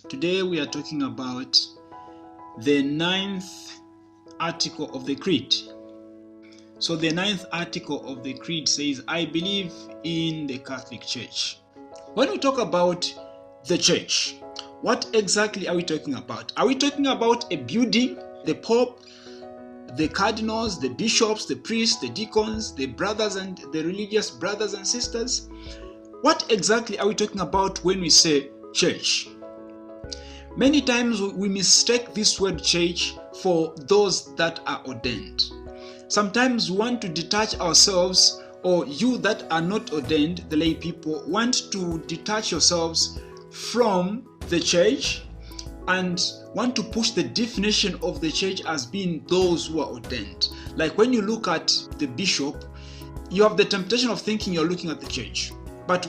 Today we are talking about the 9th article of the Creed. So the 9th article of the Creed says, I believe in the Catholic Church. When we talk about the church, what exactly are we talking about? Are we talking about a building, the Pope, the cardinals, the bishops, the priests, the deacons, the brothers and the religious brothers and sisters? What exactly are we talking about when we say church? Many times we mistake this word church for those that are ordained. Sometimes we want to detach ourselves, or you that are not ordained, the lay people, want to detach yourselves from the church and want to push the definition of the church as being those who are ordained. Like when you look at the bishop, you have the temptation of thinking you're looking at the church. But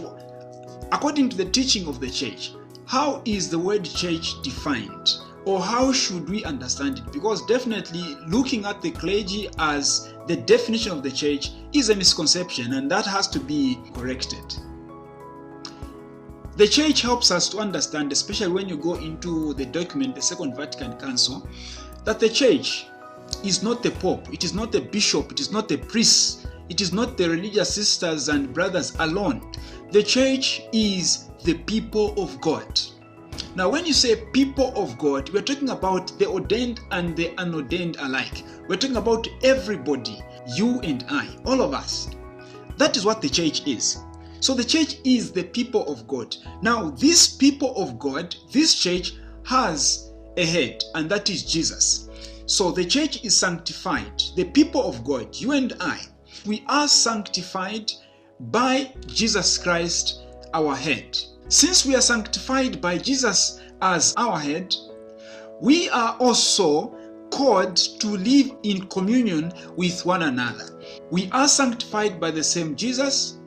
according to the teaching of the church, how is the word church defined? Or how should we understand it? Because definitely looking at the clergy as the definition of the church is a misconception, and that has to be corrected. The church helps us to understand, especially when you go into the document, the Second Vatican Council, that the church is not the Pope, it is not the bishop, it is not the priests, it is not the religious sisters and brothers alone. The church is the people of God. Now, when you say people of God, we're talking about the ordained and the unordained alike. We're talking about everybody, you and I, all of us. That is what the church is. So the church is the people of God. Now, these people of God, this church has a head, and that is Jesus. So the church is sanctified. The people of God, you and I, we are sanctified by Jesus Christ, our head. Since we are sanctified by Jesus as our head, we are also called to live in communion with one another. We are sanctified by the same Jesus.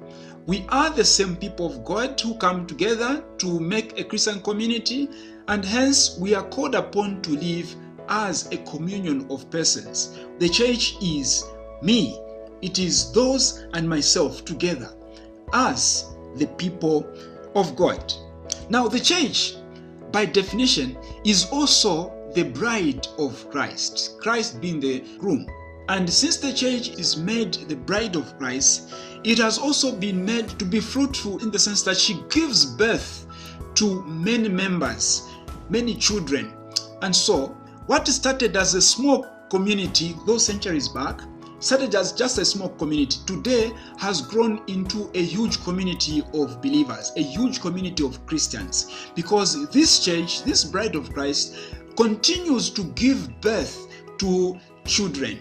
We are the same people of God who come together to make a Christian community, and hence we are called upon to live as a communion of persons. The church is me. It is those and myself together as the people of God. Now, the church, by definition, is also the bride of Christ, Christ being the groom. And since the church is made the bride of Christ, it has also been made to be fruitful in the sense that she gives birth to many members, many children. And so, what started as a small community those centuries back, started as just a small community, today has grown into a huge community of believers, a huge community of Christians, because this church, this bride of Christ, continues to give birth to children.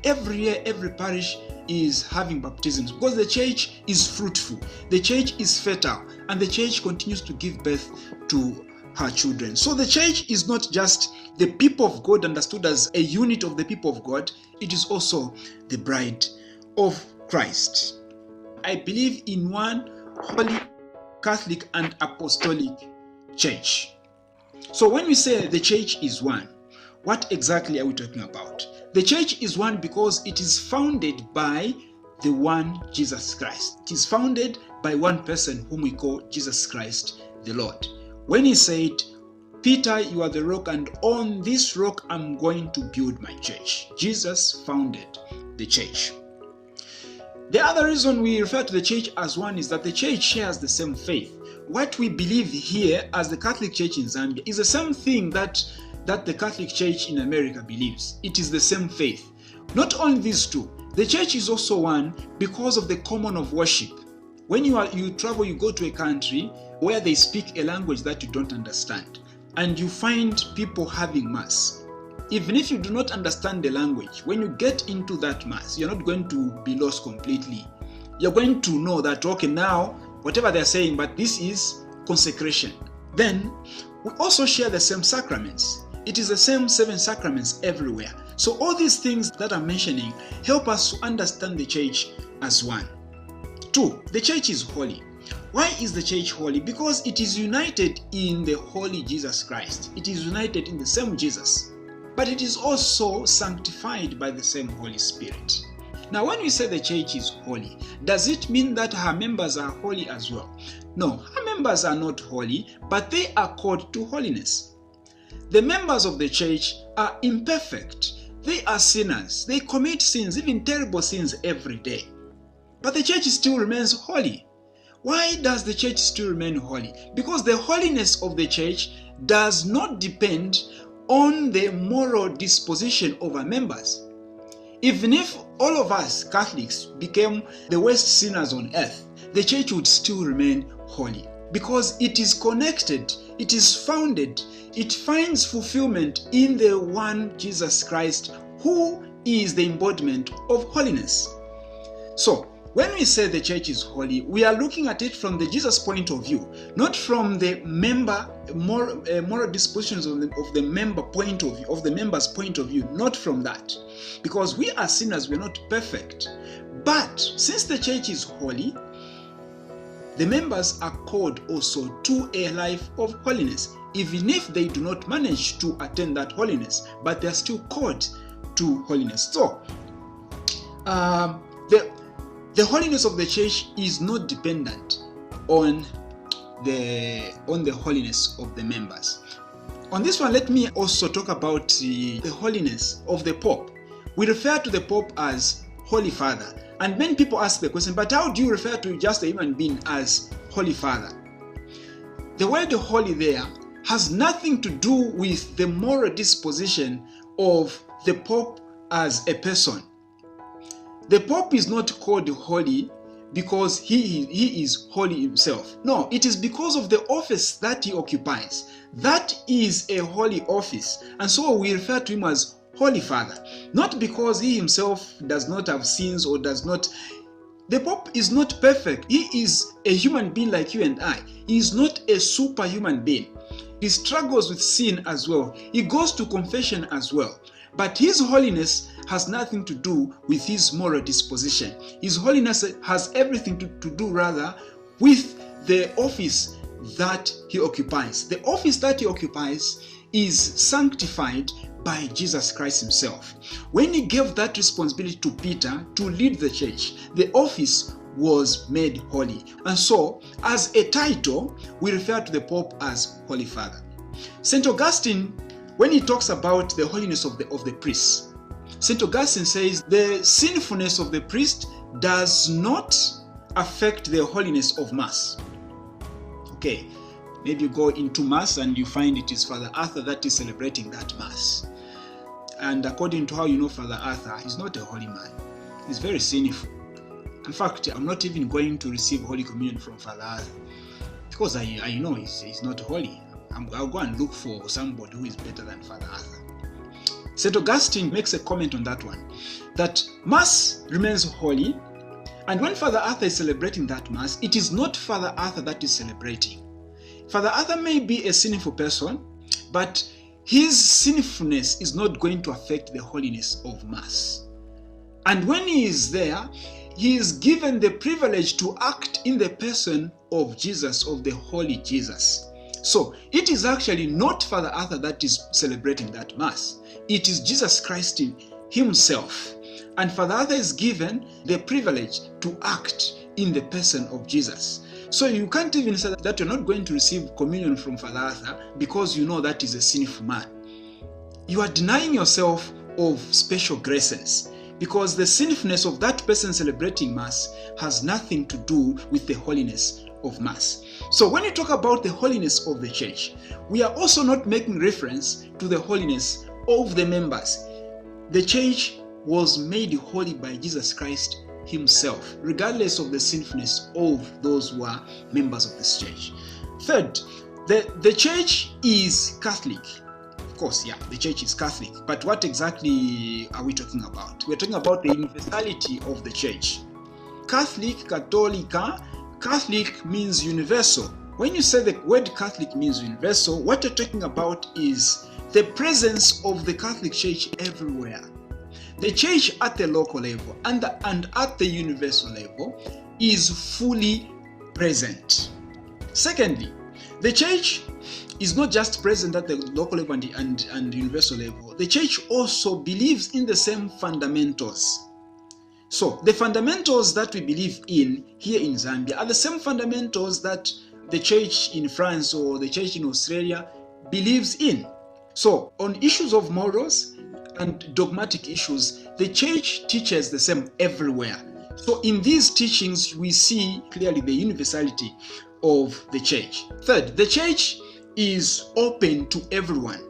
Every year, every parish is having baptisms because the church is fruitful, the church is fertile, and the church continues to give birth to her children. So the church is not just the people of God understood as a unit of the people of God, it is also the bride of Christ. I believe in one holy, Catholic and apostolic church. So when we say the church is one, what exactly are we talking about? The church is one because it is founded by the one Jesus Christ. It is founded by one person whom we call Jesus Christ the Lord. When he said, Peter, you are the rock, and on this rock I'm going to build my church. Jesus founded the church. The other reason we refer to the church as one is that the church shares the same faith. What we believe here as the Catholic Church in Zambia is the same thing that the Catholic Church in America believes. It is the same faith. Not only these two, the church is also one because of the common of worship. When you travel, you go to a country where they speak a language that you don't understand, and you find people having mass. Even if you do not understand the language, when you get into that mass, you're not going to be lost completely. You're going to know that, okay, now, whatever they're saying, but this is consecration. Then, we also share the same sacraments. It is the same 7 sacraments everywhere. So all these things that I'm mentioning help us to understand the church as one. 2, the church is holy. Why is the church holy? Because it is united in the holy Jesus Christ. It is united in the same Jesus. But it is also sanctified by the same Holy Spirit. Now, when we say the church is holy, does it mean that her members are holy as well? No, her members are not holy, but they are called to holiness. The members of the church are imperfect. They are sinners. They commit sins, even terrible sins, every day. But the church still remains holy. Why does the church still remain holy? Because the holiness of the church does not depend on the moral disposition of our members. Even if all of us Catholics became the worst sinners on earth, the church would still remain holy because it is connected, it is founded, it finds fulfillment in the one Jesus Christ, who is the embodiment of holiness. So, when we say the church is holy, we are looking at it from the Jesus point of view, not from the moral dispositions of the member point of view, of the member's point of view, not from that. Because we are sinners, we are not perfect. But since the church is holy, the members are called also to a life of holiness, even if they do not manage to attain that holiness, but they are still called to holiness. So, the holiness of the church is not dependent on the holiness of the members. On this one, let me also talk about the holiness of the Pope. We refer to the Pope as Holy Father. And many people ask the question, but how do you refer to just a human being as Holy Father? The word holy there has nothing to do with the moral disposition of the Pope as a person. The Pope is not called holy because he is holy himself. No, it is because of the office that he occupies. That is a holy office. And so we refer to him as Holy Father. Not because he himself does not have sins or does not. The Pope is not perfect. He is a human being like you and I. He is not a superhuman being. He struggles with sin as well. He goes to confession as well. But his holiness has nothing to do with his moral disposition. His holiness has everything to do rather with the office that he occupies. The office that he occupies is sanctified by Jesus Christ himself. When he gave that responsibility to Peter to lead the church, the office was made holy. And so, as a title, we refer to the Pope as Holy Father. St. Augustine, when he talks about the holiness of the priests, St. Augustine says the sinfulness of the priest does not affect the holiness of Mass. Okay, maybe you go into Mass and you find it is Father Arthur that is celebrating that Mass. And according to how you know Father Arthur, he's not a holy man. He's very sinful. In fact, I'm not even going to receive Holy Communion from Father Arthur because I know he's not holy. I'll go and look for somebody who is better than Father Arthur. St. Augustine makes a comment on that one, that Mass remains holy, and when Father Arthur is celebrating that Mass, it is not Father Arthur that is celebrating. Father Arthur may be a sinful person, but his sinfulness is not going to affect the holiness of Mass. And when he is there, he is given the privilege to act in the person of Jesus, of the Holy Jesus. So, it is actually not Father Arthur that is celebrating that Mass. It is Jesus Christ himself. And Father Arthur is given the privilege to act in the person of Jesus. So you can't even say that you're not going to receive communion from Father Arthur because you know that is a sinful man. You are denying yourself of special graces because the sinfulness of that person celebrating Mass has nothing to do with the holiness of Mass. So when you talk about the holiness of the church, we are also not making reference to the holiness of the members. The church was made holy by Jesus Christ himself, regardless of the sinfulness of those who are members of this church. Third, the church is Catholic. Of course, yeah, the church is Catholic. But what exactly are we talking about? We're talking about the universality of the church. Catholic, Catholica, Catholic means universal. When you say the word Catholic means universal, what you're talking about is the presence of the Catholic Church everywhere. The church at the local level and at the universal level is fully present. Secondly, the church is not just present at the local level and universal level. The church also believes in the same fundamentals. So the fundamentals that we believe in here in Zambia are the same fundamentals that the church in France or the church in Australia believes in. So on issues of morals and dogmatic issues, the church teaches the same everywhere. So in these teachings, we see clearly the universality of the church. Third, the church is open to everyone.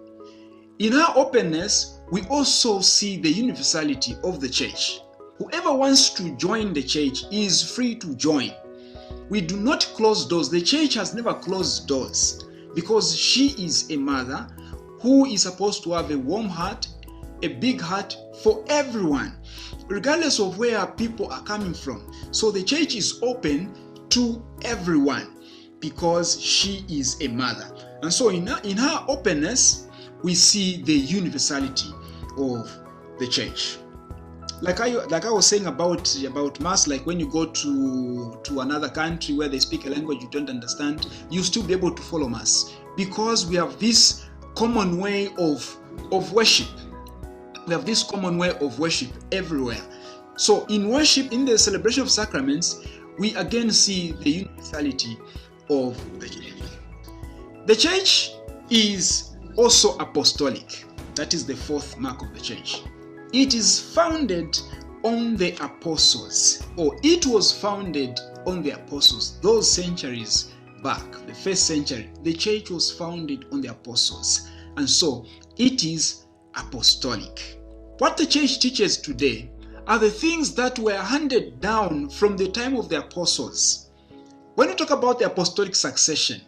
In her openness, we also see the universality of the church. Whoever wants to join the church is free to join. We do not close doors. The church has never closed doors because she is a mother who is supposed to have a warm heart, a big heart for everyone, regardless of where people are coming from. So the church is open to everyone because she is a mother. And so in her openness, we see the universality of the church. Like I was saying about Mass, like when you go to another country where they speak a language you don't understand, you still be able to follow Mass because we have this common way of worship. We have this common way of worship everywhere. So in worship, in the celebration of sacraments, we again see the universality of the church. The church is also apostolic. That is the fourth mark of the church. It is founded on the apostles, or it was founded on the apostles. Those centuries back, the first century, the church was founded on the apostles. And so it is apostolic. What the church teaches today are the things that were handed down from the time of the apostles. When we talk about the apostolic succession,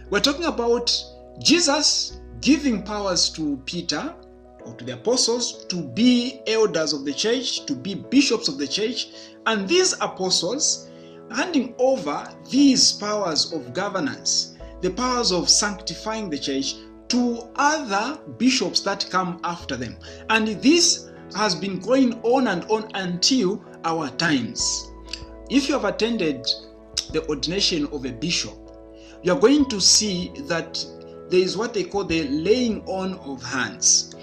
we're talking about Jesus giving powers to Peter or to the apostles to be elders of the church, to be bishops of the church, and these apostles handing over these powers of governance, the powers of sanctifying the church, to other bishops that come after them. And this has been going on and on until our times. If you have attended the ordination of a bishop, you are going to see that there is what they call the laying on of hands.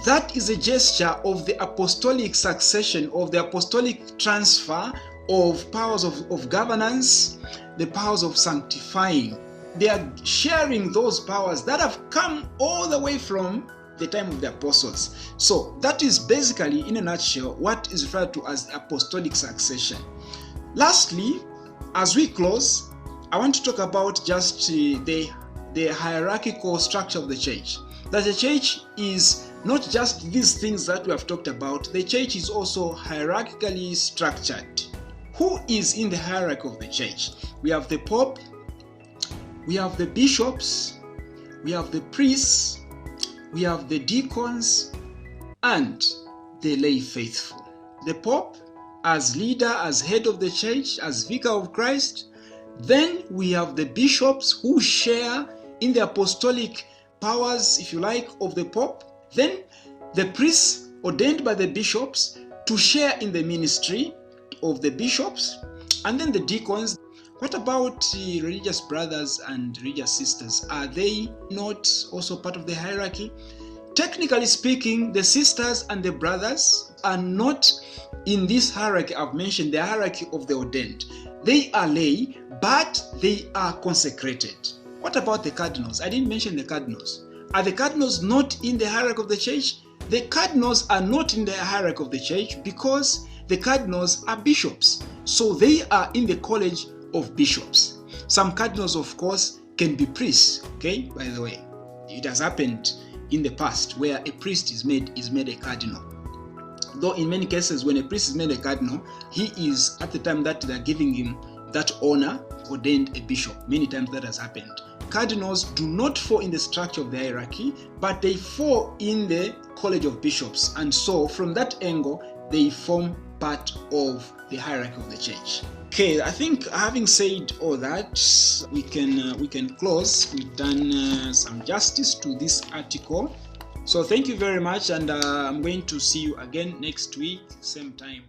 That is a gesture of the apostolic succession, of the apostolic transfer of powers of governance, the powers of sanctifying. They are sharing those powers that have come all the way from the time of the apostles. So that is basically, in a nutshell, what is referred to as apostolic succession. Lastly, as we close, I want to talk about just the hierarchical structure of the church. That the church is not just these things that we have talked about. The church is also hierarchically structured. Who is in the hierarchy of the church? We have the Pope, we have the bishops, we have the priests, we have the deacons, and the lay faithful. The Pope as leader, as head of the church, as vicar of Christ. Then we have the bishops who share in the apostolic powers, if you like, of the Pope. Then the priests ordained by the bishops to share in the ministry of the bishops. And then the deacons. What about the religious brothers and religious sisters? Are they not also part of the hierarchy? Technically speaking, the sisters and the brothers are not in this hierarchy I've mentioned, the hierarchy of the ordained. They are lay, but they are consecrated. What about the cardinals? I didn't mention the cardinals. Are the cardinals not in the hierarchy of the church? The cardinals are not in the hierarchy of the church because the cardinals are bishops. So they are in the college of bishops. Some cardinals, of course, can be priests, okay? By the way, it has happened in the past where a priest is made a cardinal. Though in many cases, when a priest is made a cardinal, he is, at the time that they're giving him that honor, ordained a bishop. Many times that has happened. Cardinals do not fall in the structure of the hierarchy, but they fall in the college of bishops. And so from that angle, they form part of the hierarchy of the church. Okay, I think having said all that, we can close. We've done some justice to this article. So thank you very much, and I'm going to see you again next week, same time.